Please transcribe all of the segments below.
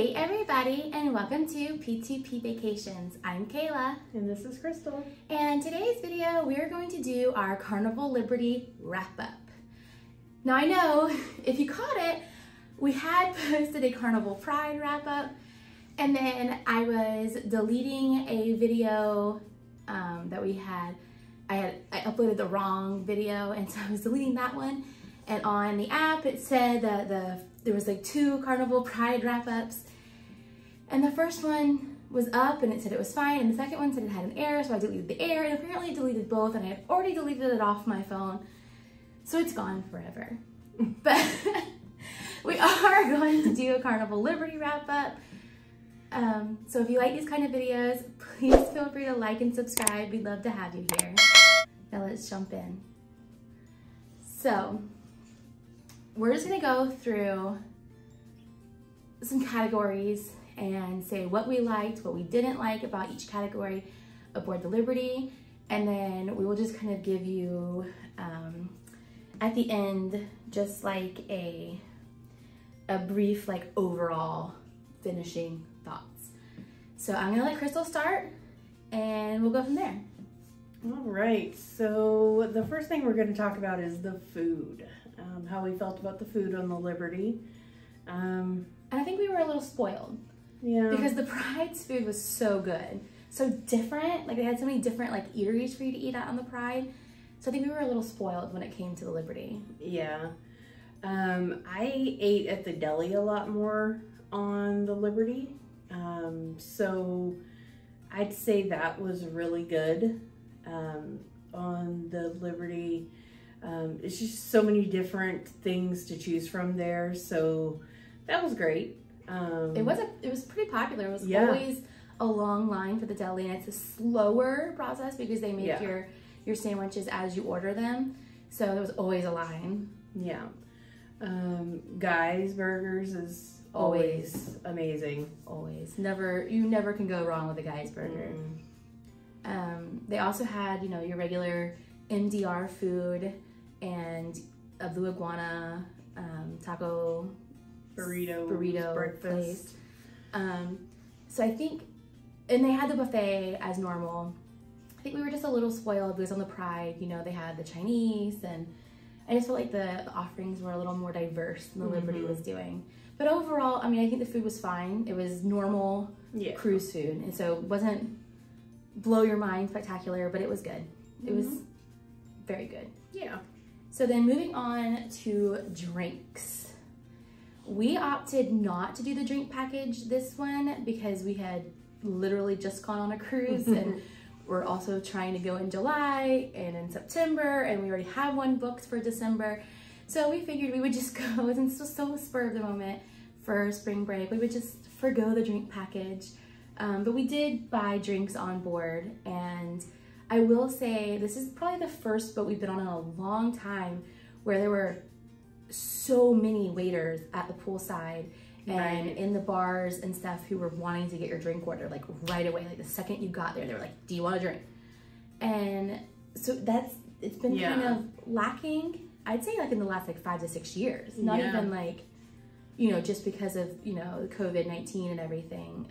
Hey everybody, and welcome to P2P Vacations. I'm Kayla. And this is Crystal. And today's video, we are going to do our Carnival Liberty wrap-up. Now I know, if you caught it, we had posted a Carnival Pride wrap-up, and then I was deleting a video that we had. I uploaded the wrong video, and so I was deleting that one. And on the app, it said that there was like 2 Carnival Pride wrap-ups. And the first one was up and it said it was fine. And the second one said it had an error, so I deleted the error. And apparently I deleted both, and I had already deleted it off my phone. So it's gone forever. But we are going to do a Carnival Liberty wrap-up. So if you like these kind of videos, please feel free to like and subscribe. We'd love to have you here. Now let's jump in. So, we're just gonna go through some categories and say what we liked, what we didn't like about each category aboard the Liberty, and then we will just kind of give you, at the end, just like a brief, like, overall finishing thoughts. So I'm gonna let Crystal start, and we'll go from there. All right, so the first thing we're going to talk about is the food, how we felt about the food on the Liberty. And I think we were a little spoiled. Yeah. Because the Pride's food was so good, so different. Like, they had so many different like eateries for you to eat at on the Pride. So I think we were a little spoiled when it came to the Liberty. Yeah. I ate at the deli a lot more on the Liberty. So I'd say that was really good. On the Liberty, it's just so many different things to choose from there, so that was great. It was pretty popular. It was always a long line for the deli, and it's a slower process because they make your sandwiches as you order them, so there was always a line. Yeah. Guy's Burgers is always amazing. Always. You never can go wrong with a Guy's Burger. They also had, you know, your regular MDR food and a Blue Iguana taco burrito breakfast place. So I think, and they had the buffet as normal. I think we were just a little spoiled because on the Pride, you know, they had the Chinese, and I just felt like the offerings were a little more diverse than the Liberty was doing. But overall, I mean, I think the food was fine. It was normal cruise food, and so it wasn't blow your mind spectacular, but it was good. It was very good. Yeah. So then moving on to drinks. We opted not to do the drink package this one because we had literally just gone on a cruise and we're also trying to go in July and in September, and we already have one booked for December. So we figured we would just go, and it's so spur of the moment for spring break, we would just forgo the drink package. But we did buy drinks on board, and I will say this is probably the first boat we've been on in a long time where there were so many waiters at the poolside and in the bars and stuff who were wanting to get your drink order like right away. Like the second you got there, they were like, "Do you want a drink?" And so it's been kind of lacking. I'd say like in the last like 5 to 6 years, not even like, you know, just because of, you know, COVID-19 and everything.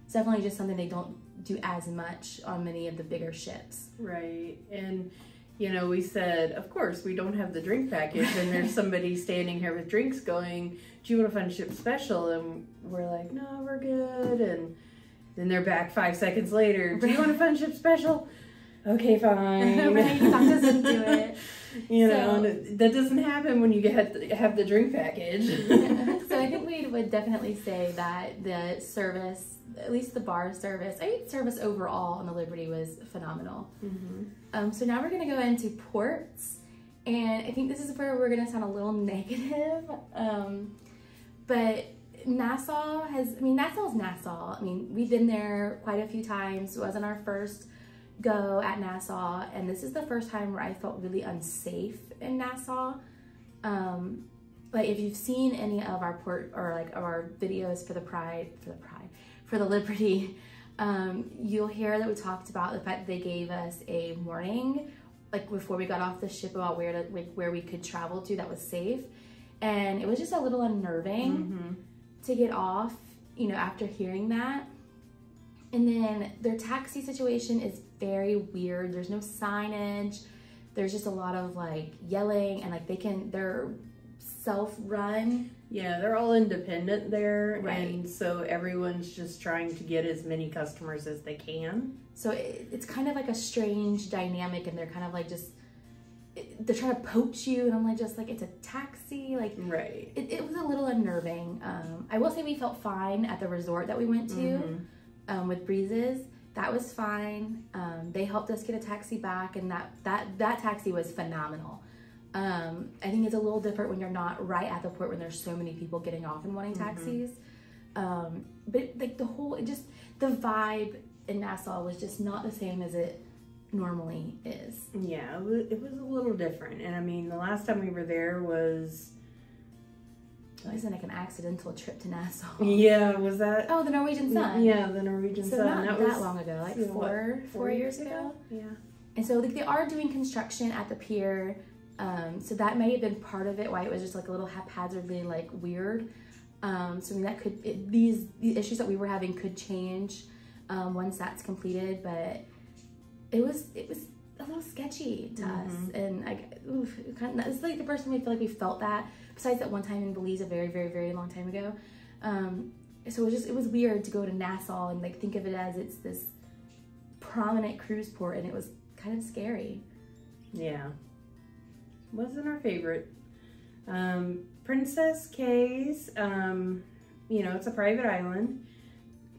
It's definitely just something they don't do as much on many of the bigger ships. Right. And, you know, we said, of course, we don't have the drink package, and there's somebody standing here with drinks going, "Do you want a fun ship special?" And we're like, "No, we're good." And then they're back 5 seconds later. "Do you want a fun ship special?" "Okay, fine." Right, talk us into it. You know, that doesn't happen when you have the drink package. So I think we would definitely say that the service, at least the bar service, I think service overall on the Liberty was phenomenal. So now we're going to go into ports, and I think this is where we're going to sound a little negative, but Nassau's Nassau. I mean, we've been there quite a few times. It wasn't our first go at Nassau, and this is the first time where I felt really unsafe in Nassau. Like if you've seen any of our port or like our videos for the Liberty, you'll hear that we talked about the fact that they gave us a warning like before we got off the ship about where we could travel to that was safe, and it was just a little unnerving to get off you know, after hearing that. And then their taxi situation is very weird. There's no signage. There's just a lot of like yelling, and like they're self-run. Yeah, they're all independent there, Right. and so everyone's just trying to get as many customers as they can. So it's kind of like a strange dynamic, and they're kind of like they're trying to poach you, and I'm like, just like, it's a taxi, like, right. It was a little unnerving. I will say we felt fine at the resort that we went to with Breezes. That was fine. They helped us get a taxi back, and that taxi was phenomenal. I think it's a little different when you're not right at the port when there's so many people getting off and wanting taxis. But like the vibe in Nassau was just not the same as it normally is. Yeah, it was a little different. And I mean, the last time we were there was... It wasn't like an accidental trip to Nassau. Yeah, was that? Oh, the Norwegian Sun. Yeah, the Norwegian Sun. Not that that was long ago, like what, four years ago. Yeah. And so like they are doing construction at the pier. So that may have been part of it, why it was just like a little haphazardly like weird. So I mean that these issues that we were having could change once that's completed, but it was a little sketchy to us, and it's like the first time we feel like we felt that. Besides that one time in Belize a very, very, very long time ago. So it was weird to go to Nassau and like think of it as it's this prominent cruise port, and it was kind of scary. Yeah. Wasn't our favorite. Princess K's, you know, it's a private island.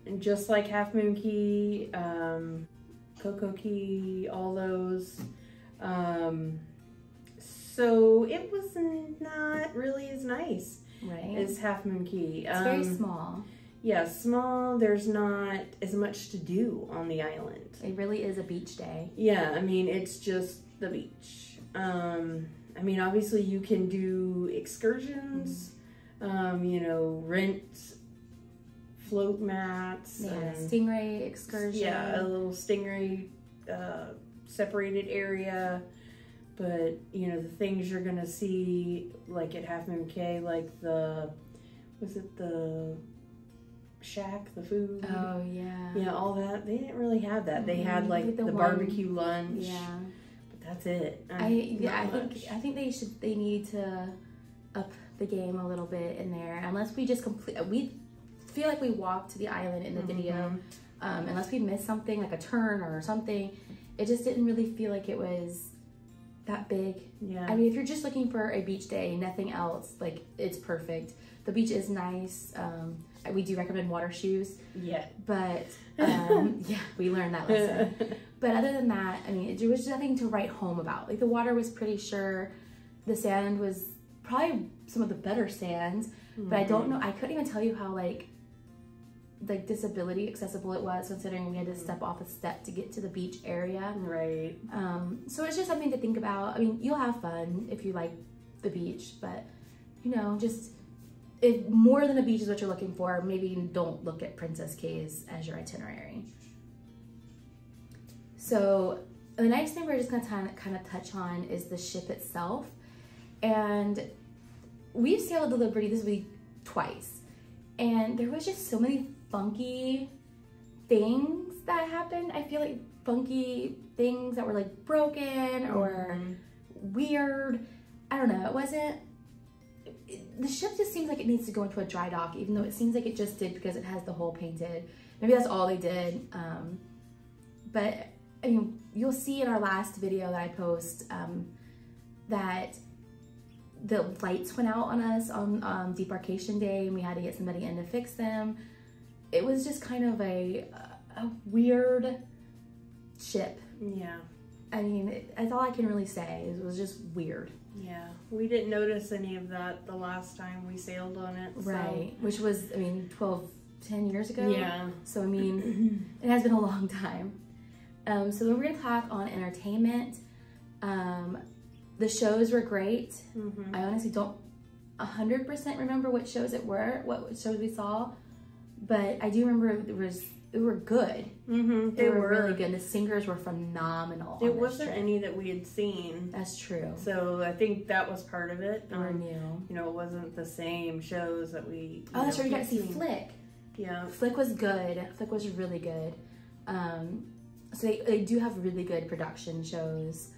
And just like Half Moon Key, Coco Key, all those. So it was not really as nice as Half Moon Key. It's very small. Yeah, small. There's not as much to do on the island. It really is a beach day. Yeah, I mean, it's just the beach. I mean, obviously you can do excursions, you know, rent float mats. Yeah, and, stingray excursion. Yeah, a little stingray separated area. But, you know, the things you're going to see, like at Half Moon Cay, like the shack, the food? Oh, yeah. Yeah, all that. They didn't really have that. They had, like, the barbecue lunch. Yeah. That's it. I think they need to up the game a little bit in there. Unless we just we feel like we walked to the island in the video. Unless we missed something like a turn or something, it just didn't really feel like it was that big. Yeah. I mean, if you're just looking for a beach day, nothing else, like it's perfect. The beach is nice. We do recommend water shoes. Yeah. But yeah, we learned that lesson. But other than that, I mean, there was nothing to write home about. Like the water was pretty sure. The sand was probably some of the better sands, but I don't know. I couldn't even tell you how like disability accessible it was, considering we had to step off a step to get to the beach area. Right. So it's just something to think about. I mean, you'll have fun if you like the beach, but you know, just if more than the beach is what you're looking for, maybe don't look at Princess K's as your itinerary. So the next thing we're just going to kind of touch on is the ship itself. And we've sailed the Liberty this week twice, and there was just so many funky things that happened. I feel like funky things that were like broken or weird. I don't know. It wasn't... The ship just seems like it needs to go into a dry dock, even though it seems like it just did because it has the hull painted. Maybe that's all they did. But I mean, you'll see in our last video that I post that the lights went out on us on debarkation day, and we had to get somebody in to fix them. It was just kind of a weird ship. Yeah. I mean, that's all I can really say. It was just weird. Yeah, we didn't notice any of that the last time we sailed on it. So. Right, which was, I mean, 10 years ago. Yeah. So, I mean, it has been a long time. So we're going to talk on entertainment. The shows were great. I honestly don't 100% remember what shows what shows we saw, but I do remember they were good. They were really good. The singers were phenomenal. It wasn't any that we had seen. That's true. So I think that was part of it. They were new. You know, it wasn't the same shows that we. Oh, that's right. We got to see Flick. Yeah. Flick was good. Flick was really good. So they do have really good production shows.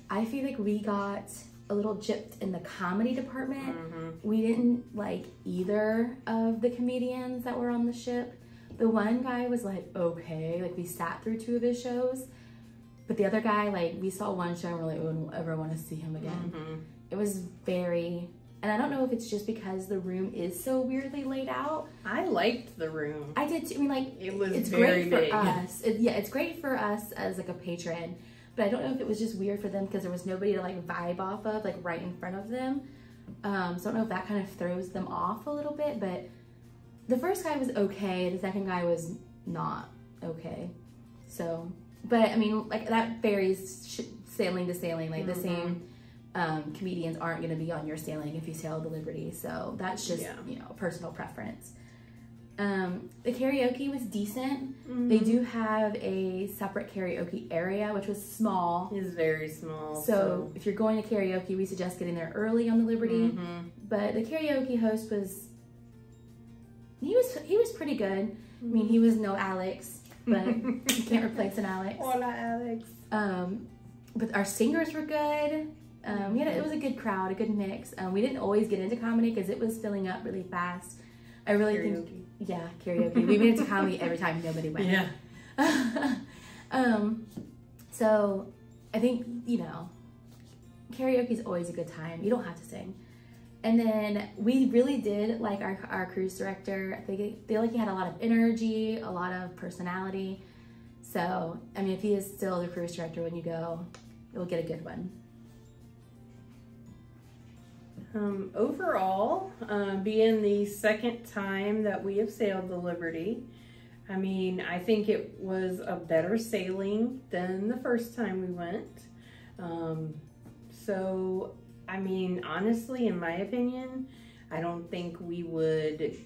I feel like we got a little gypped in the comedy department. We didn't like either of the comedians that were on the ship. The one guy was like, okay, like we sat through 2 of his shows, but the other guy, like we saw one show and we're like, we wouldn't ever want to see him again. It was very, and I don't know if it's just because the room is so weirdly laid out. I liked the room. I did too. I mean, like, it's very great for big. us. It's great for us as like a patron, but I don't know if it was just weird for them because there was nobody to like vibe off of, like right in front of them. So I don't know if that kind of throws them off a little bit, but the first guy was okay. The second guy was not okay. So, but I mean, like that varies sailing to sailing. Like the same comedians aren't going to be on your sailing if you sail the Liberty. So that's just, you know, personal preference. The karaoke was decent. They do have a separate karaoke area, which was small. It's very small. So if you're going to karaoke, we suggest getting there early on the Liberty. But the karaoke host was, he was pretty good. I mean, he was no Alex, but you can't replace an Alex. Hola, Alex. But our singers were good. It was a good crowd, a good mix. We didn't always get into comedy because it was filling up really fast. I really think, karaoke. We went into comedy every time nobody went. So I think, you know, karaoke is always a good time. You don't have to sing. And then we really did like our cruise director. I feel like he had a lot of energy, a lot of personality. So, I mean, if he is still the cruise director when you go, you'll get a good one. Overall, being the second time that we have sailed the Liberty, I mean, I think it was a better sailing than the first time we went. So, I mean, honestly, in my opinion, I don't think we would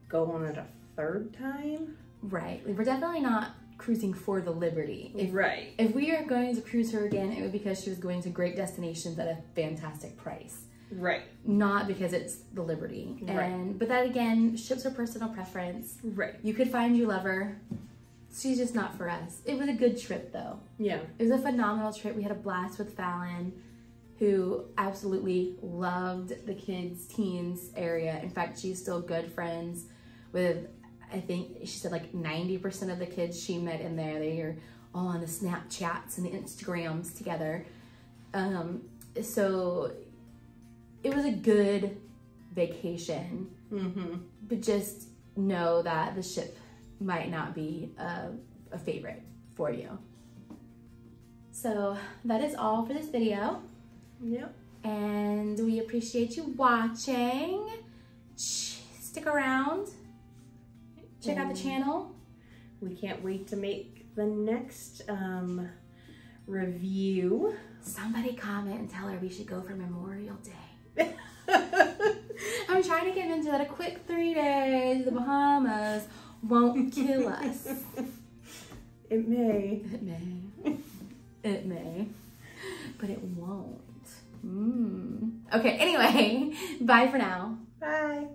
go on it a third time. Right. We're definitely not cruising for the Liberty. If we are going to cruise her again, it would be because she was going to great destinations at a fantastic price. Right. Not because it's the Liberty. But that again, ships are personal preference. Right. You could find your lover. She's just not for us. It was a good trip though. Yeah. It was a phenomenal trip. We had a blast with Fallon, who absolutely loved the kids, teens area. In fact, she's still good friends with, I think she said like 90% of the kids she met in there. They are all on the Snapchats and the Instagrams together. So it was a good vacation, but just know that the ship might not be a favorite for you. So that is all for this video. Yep. And we appreciate you watching. Stick around. Check out the channel. We can't wait to make the next review. Somebody comment and tell her we should go for Memorial Day. I'm trying to get into that. A quick 3 days, the Bahamas won't kill us. It may. It may. It may. But it won't. Okay, anyway, bye for now. Bye.